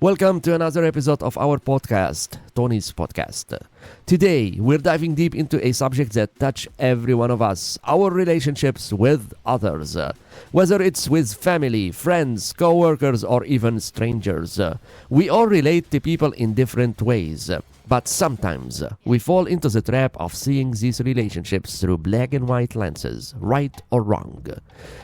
Welcome to another episode of our podcast, Tony's Podcast. Today, we're diving deep into a subject that touches every one of us, our relationships with others. Whether it's with family, friends, coworkers, or even strangers. We all relate to people in different ways. But sometimes, we fall into the trap of seeing these relationships through black and white lenses, right or wrong,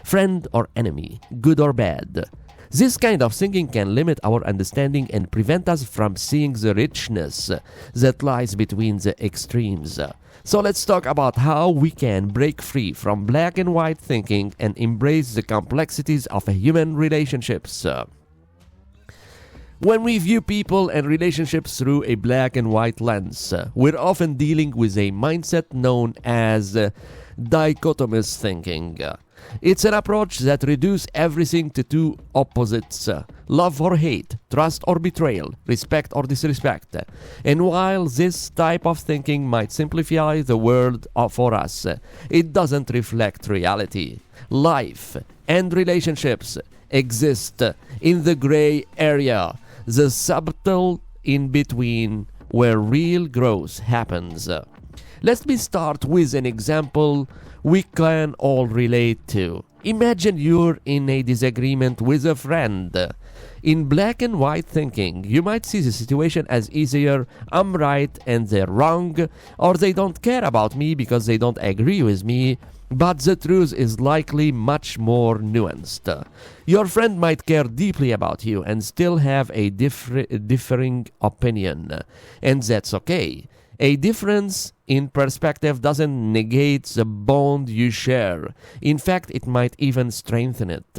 friend or enemy, good or bad. This kind of thinking can limit our understanding and prevent us from seeing the richness that lies between the extremes. So let's talk about how we can break free from black and white thinking and embrace the complexities of human relationships. When we view people and relationships through a black and white lens, we're often dealing with a mindset known as dichotomous thinking. It's an approach that reduces everything to two opposites, love or hate, trust or betrayal, respect or disrespect. And while this type of thinking might simplify the world for us, it doesn't reflect reality. Life and relationships exist in the gray area, the subtle in between where real growth happens. Let me start with an example we can all relate to. Imagine you're in a disagreement with a friend. In black and white thinking, you might see the situation as easier, I'm right and they're wrong, or they don't care about me because they don't agree with me. But the truth is likely much more nuanced. Your friend might care deeply about you and still have a differing opinion, and that's okay. A difference in perspective doesn't negate the bond you share. In fact, it might even strengthen it.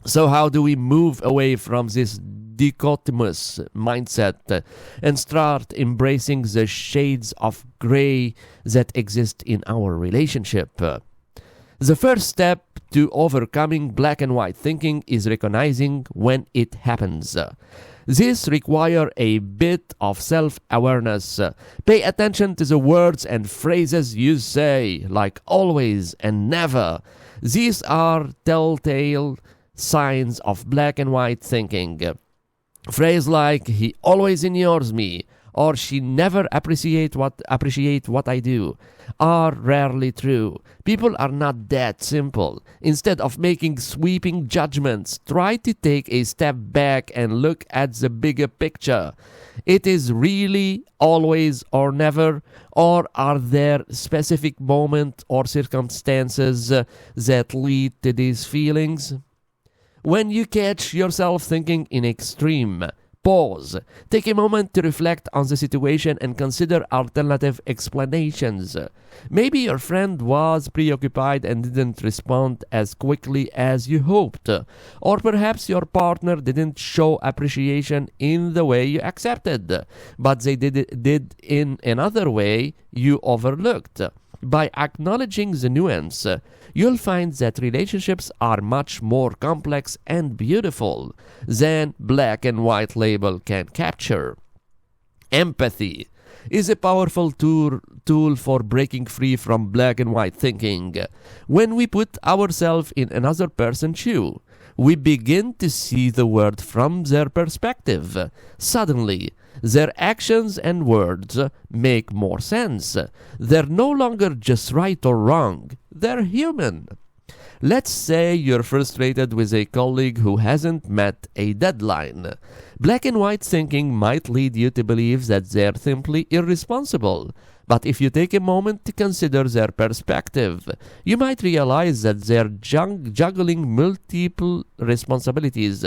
So how do we move away from this dichotomous mindset and start embracing the shades of gray that exist in our relationship? The first step to overcoming black and white thinking is recognizing when it happens. This requires a bit of self-awareness. Pay attention to the words and phrases you say, like always and never. These are telltale signs of black and white thinking. Phrase like, he always ignores me, or she never appreciate what I do, are rarely true. People are not that simple. Instead of making sweeping judgments, try to take a step back and look at the bigger picture. It is really always or never, or are there specific moments or circumstances that lead to these feelings? When you catch yourself thinking in extreme, pause. Take a moment to reflect on the situation and consider alternative explanations. Maybe your friend was preoccupied and didn't respond as quickly as you hoped. Or perhaps your partner didn't show appreciation in the way you accepted, but they did in another way you overlooked. By acknowledging the nuance, you'll find that relationships are much more complex and beautiful than black and white label can capture. Empathy is a powerful tool for breaking free from black and white thinking. When we put ourselves in another person's shoe, we begin to see the world from their perspective. Suddenly, their actions and words make more sense. They're no longer just right or wrong. They're human. Let's say you're frustrated with a colleague who hasn't met a deadline. Black and white thinking might lead you to believe that they're simply irresponsible. But if you take a moment to consider their perspective, you might realize that they're juggling multiple responsibilities,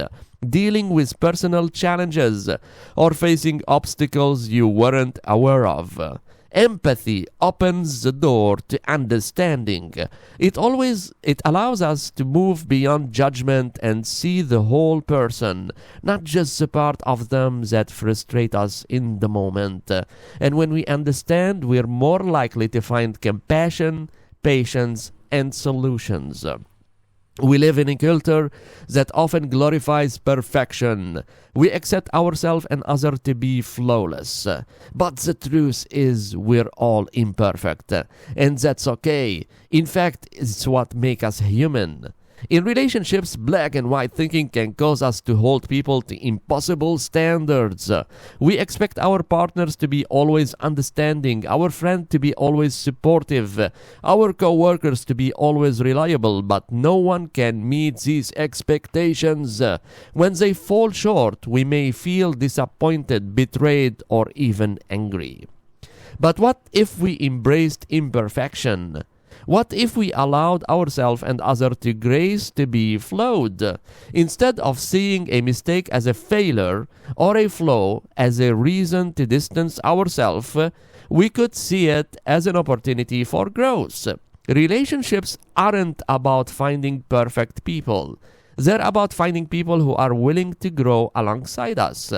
dealing with personal challenges, or facing obstacles you weren't aware of. Empathy opens the door to understanding. It allows us to move beyond judgment and see the whole person, not just the part of them that frustrate us in the moment. And when we understand, we're more likely to find compassion, patience, and solutions. We live in a culture that often glorifies perfection. We accept ourselves and others to be flawless. But the truth is we're all imperfect. And that's okay. In fact, it's what makes us human. In relationships, black and white thinking can cause us to hold people to impossible standards. We expect our partners to be always understanding, our friend to be always supportive, our coworkers to be always reliable, but no one can meet these expectations. When they fall short, we may feel disappointed, betrayed, or even angry. But what if we embraced imperfection? What if we allowed ourselves and others to grace to be flawed? Instead of seeing a mistake as a failure or a flaw as a reason to distance ourselves, we could see it as an opportunity for growth. Relationships aren't about finding perfect people. They're about finding people who are willing to grow alongside us,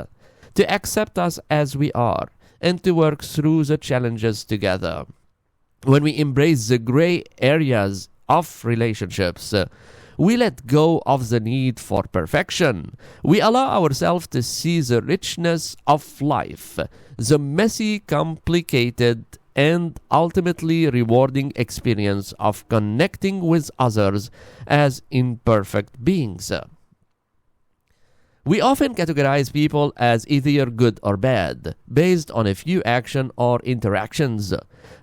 to accept us as we are, and to work through the challenges together. When we embrace the gray areas of relationships, we let go of the need for perfection. We allow ourselves to see the richness of life, the messy, complicated, and ultimately rewarding experience of connecting with others as imperfect beings. We often categorize people as either good or bad, based on a few actions or interactions.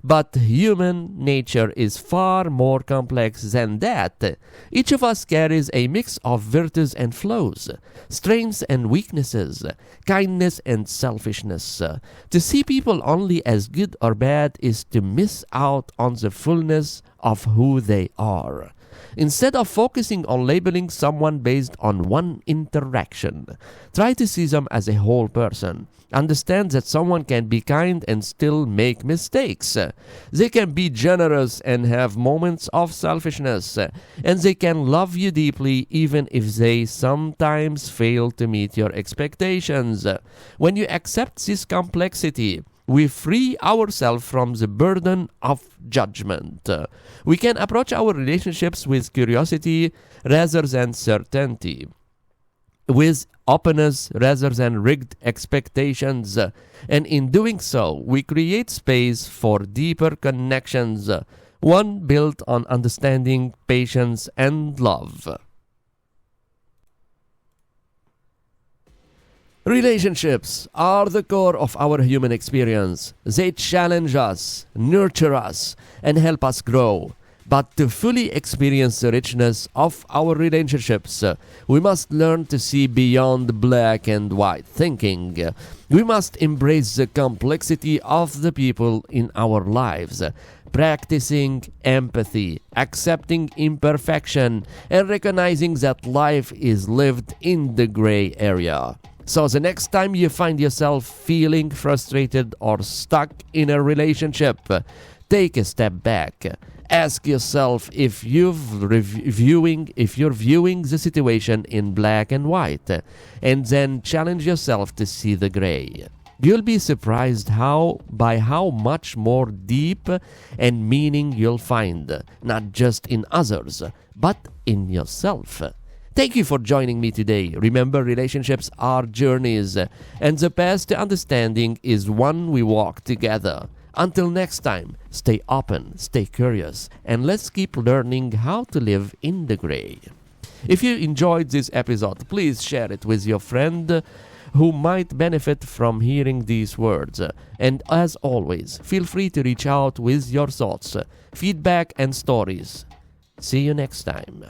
But human nature is far more complex than that. Each of us carries a mix of virtues and flaws, strengths and weaknesses, kindness and selfishness. To see people only as good or bad is to miss out on the fullness of who they are. Instead of focusing on labeling someone based on one interaction, try to see them as a whole person. Understand that someone can be kind and still make mistakes. They can be generous and have moments of selfishness. And they can love you deeply even if they sometimes fail to meet your expectations. When you accept this complexity, we free ourselves from the burden of judgment. We can approach our relationships with curiosity rather than certainty, with openness rather than rigged expectations, and in doing so, we create space for deeper connections, one built on understanding, patience, and love. Relationships are the core of our human experience. They challenge us, nurture us, and help us grow. But to fully experience the richness of our relationships, we must learn to see beyond black and white thinking. We must embrace the complexity of the people in our lives, practicing empathy, accepting imperfection, and recognizing that life is lived in the gray area. So the next time you find yourself feeling frustrated or stuck in a relationship, take a step back. Ask yourself if you're viewing the situation in black and white, and then challenge yourself to see the gray. You'll be surprised by how much more deep and meaning you'll find, not just in others, but in yourself. Thank you for joining me today. Remember, relationships are journeys, and the path to understanding is one we walk together. Until next time, stay open, stay curious, and let's keep learning how to live in the gray. If you enjoyed this episode, please share it with your friend who might benefit from hearing these words. And as always, feel free to reach out with your thoughts, feedback, and stories. See you next time.